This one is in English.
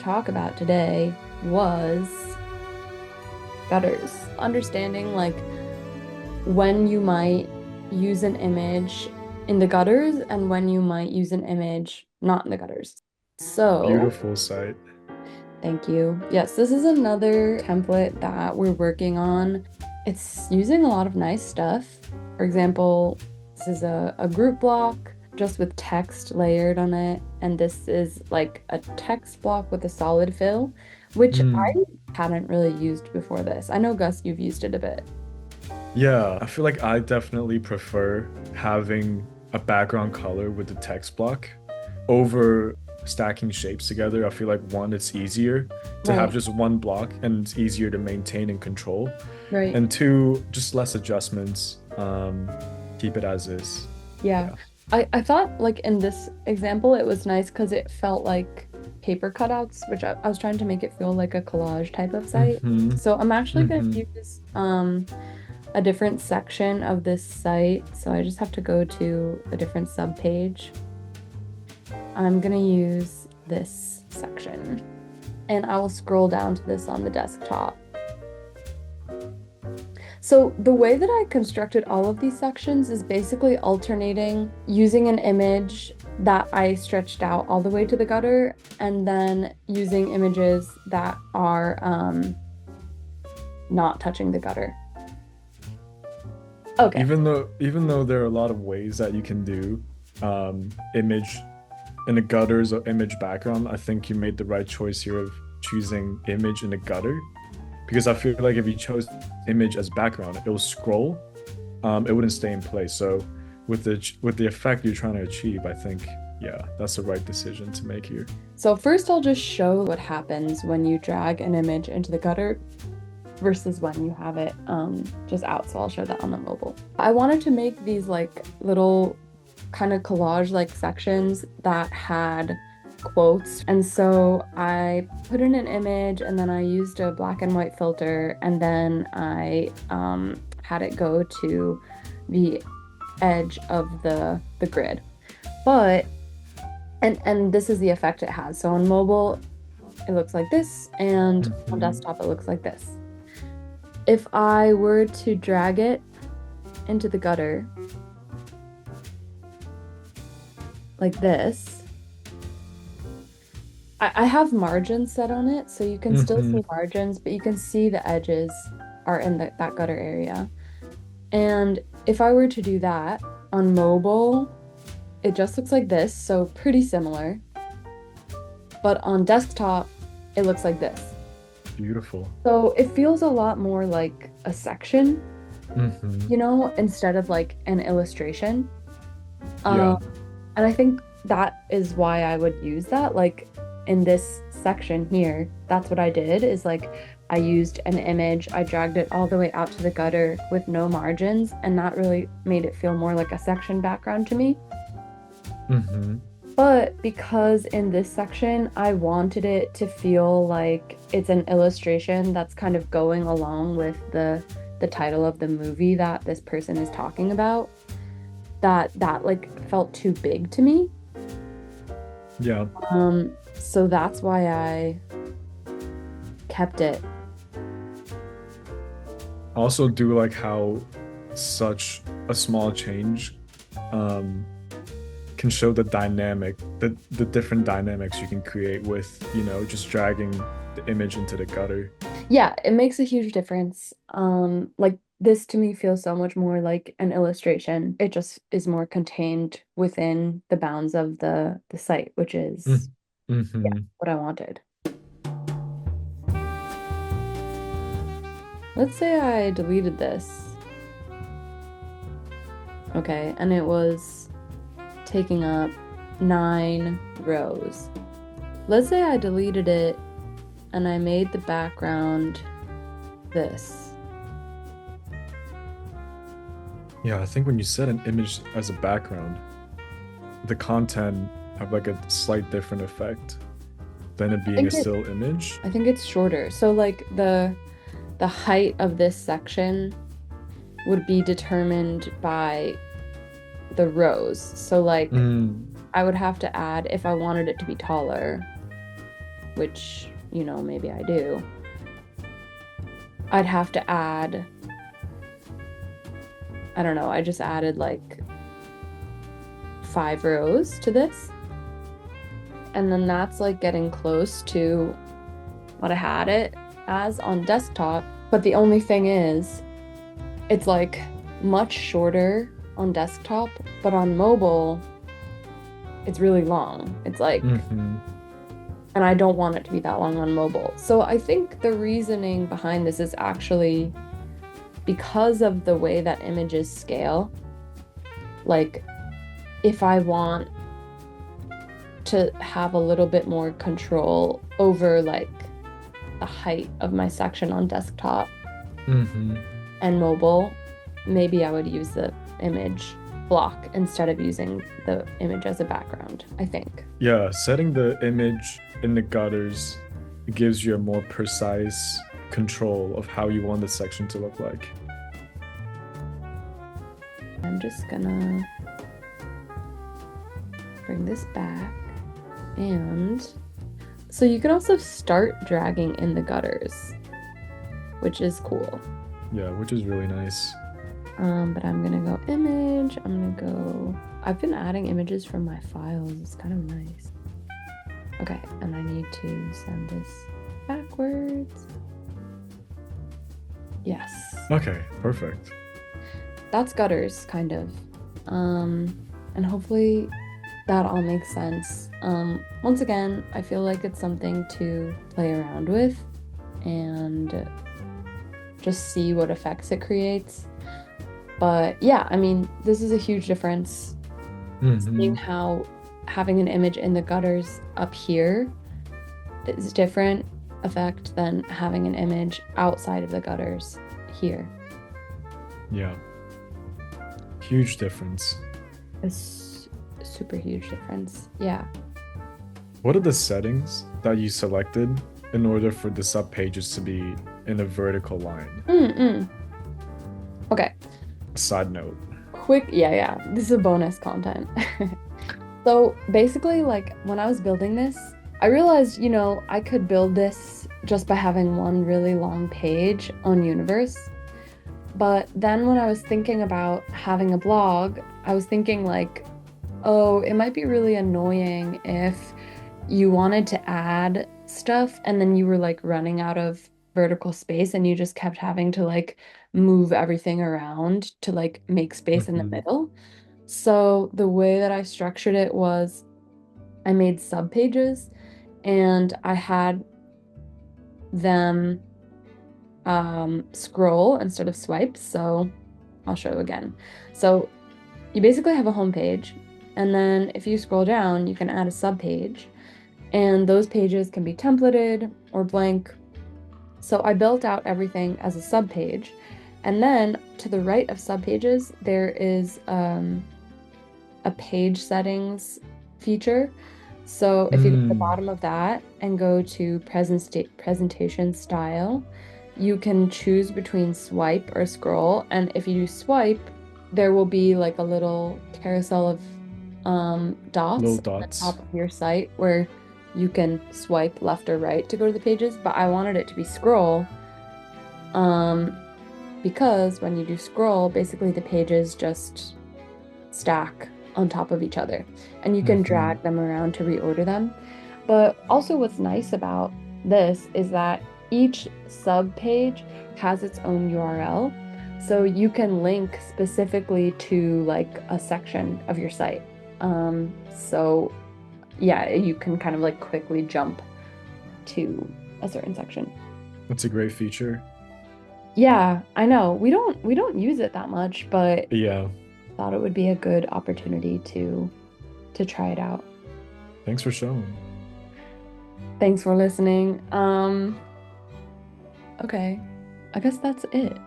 talk about today was gutters. Understanding like when you might use an image in the gutters and when you might use an image not in the gutters. So, Beautiful site. thank you. Yes, this is another template that we're working on. It's using a lot of nice stuff. For example, this is a group block just with text layered on it. And this is like a text block with a solid fill, which I Mm. hadn't really used before this. I know, Gus, you've used it a bit. Yeah, I feel like I definitely prefer having a background color with the text block over stacking shapes together. I feel like one, it's easier to have Right, just one block and it's easier to maintain and control. right. And two, just less adjustments. Keep it as is. Yeah. Yeah. I thought like in this example it was nice because it felt like paper cutouts, which I was trying to make it feel like a collage type of site. Mm-hmm. So I'm actually going Mm-hmm. to use a different section of this site. So I just have to go to a different sub page. I'm gonna use this section and I will scroll down to this on the desktop. So the way that I constructed all of these sections is basically alternating using an image that I stretched out all the way to the gutter and then using images that are not touching the gutter. Okay. Even though there are a lot of ways that you can do image in the gutters or image background, I think you made the right choice here of choosing image in the gutter because I feel like if you chose image as background, it will scroll, it wouldn't stay in place. So with the effect you're trying to achieve, I think yeah, that's the right decision to make here. So first I'll just show what happens when you drag an image into the gutter versus when you have it just out. So I'll show that on the mobile. I wanted to make these like little kind of collage like sections that had quotes. And so I put in an image and then I used a black and white filter and then I had it go to the edge of the grid. But and this is the effect it has. So on mobile it looks like this and on Hmm. desktop it looks like this. If I were to drag it into the gutter like this, I have margins set on it, so you can still Hmm. see margins, but you can see the edges are in that gutter area. And if I were to do that on mobile, it just looks like this, so pretty similar. But on desktop, it looks like this. Beautiful. So it feels a lot more like a section, Hmm. instead of like an illustration. Um, Yeah. and I think that is why I would use that. Like in this section here, that's what I did is like I used an image, I dragged it all the way out to the gutter with no margins, and that really made it feel more like a section background to me. Hmm. But because in this section, I wanted it to feel like it's an illustration that's kind of going along with the title of the movie that this person is talking about, that like felt too big to me. Yeah. So that's why I kept it. Also do like how such a small change um can show the dynamic, the different dynamics you can create with, just dragging the image into the gutter. Yeah, it makes a huge difference. Like this to me feels so much more like an illustration. It just is more contained within the bounds of the site, which is yeah, Mm-hmm. what I wanted. Let's say I deleted this. Okay, and it was taking up 9 rows. Let's say I deleted it and I made the background this. Yeah, I think when you set an image as a background, the content have like a slight different effect than it I being a think it still image. I think it's shorter. So like the height of this section would be determined by the rows. So like Mm, I would have to add if I wanted it to be taller. which, maybe I do, I'd have to add, I don't know, I just added like 5 rows to this. And then that's like getting close to what I had it as on desktop. But the only thing is, it's like much shorter on desktop, but on mobile, it's really long. It's like, Mm-hmm. and I don't want it to be that long on mobile. So I think the reasoning behind this is actually because of the way that images scale. Like, if I want to have a little bit more control over like the height of my section on desktop Mm-hmm. and mobile, maybe I would use the image block instead of using the image as a background, I think. Yeah, setting the image in the gutters gives you a more precise control of how you want the section to look like. I'm just gonna bring this back. And so you can also start dragging in the gutters, which is cool. Yeah, which is really nice. But I'm gonna go image. I've been adding images from my files. It's kind of nice. Okay, and I need to send this backwards. Yes. Okay, perfect. That's gutters, kind of. And hopefully that all makes sense. Once again, I feel like it's something to play around with and just see what effects it creates. But yeah, I mean, this is a huge difference. Mm-hmm. Seeing how having an image in the gutters up here is different effect than having an image outside of the gutters here. Yeah. Huge difference. Super huge difference. Yeah. What are the settings that you selected in order for the subpages to be in a vertical line? Okay. Side note. Quick, yeah. This is bonus content. So basically, like when I was building this, I realized, I could build this just by having one really long page on Universe. But then when I was thinking about having a blog, I was thinking like, oh, it might be really annoying if you wanted to add stuff and then you were like running out of vertical space and you just kept having to like move everything around to like make space in the middle. So the way that I structured it was I made subpages and I had them scroll instead of swipe. So I'll show you again. So you basically have a home page, and then if you scroll down, you can add a subpage, and those pages can be templated or blank. So I built out everything as a subpage, and then to the right of subpages, there is a page settings feature. So if you go to the bottom of that and go to presentation style, you can choose between swipe or scroll. And if you do swipe, there will be like a little carousel of dots Little on the dots. top of your site where you can swipe left or right to go to the pages. But I wanted it to be scroll because when you do scroll, basically the pages just stack on top of each other and you can drag them around to reorder them. But also what's nice about this is that each sub page has its own URL, so you can link specifically to like a section of your site. So yeah, you can kind of like quickly jump to a certain section. That's a great feature. Yeah, I know. We don't use it that much, but Yeah. thought it would be a good opportunity to try it out. Thanks for showing. Thanks for listening. Okay. I guess that's it.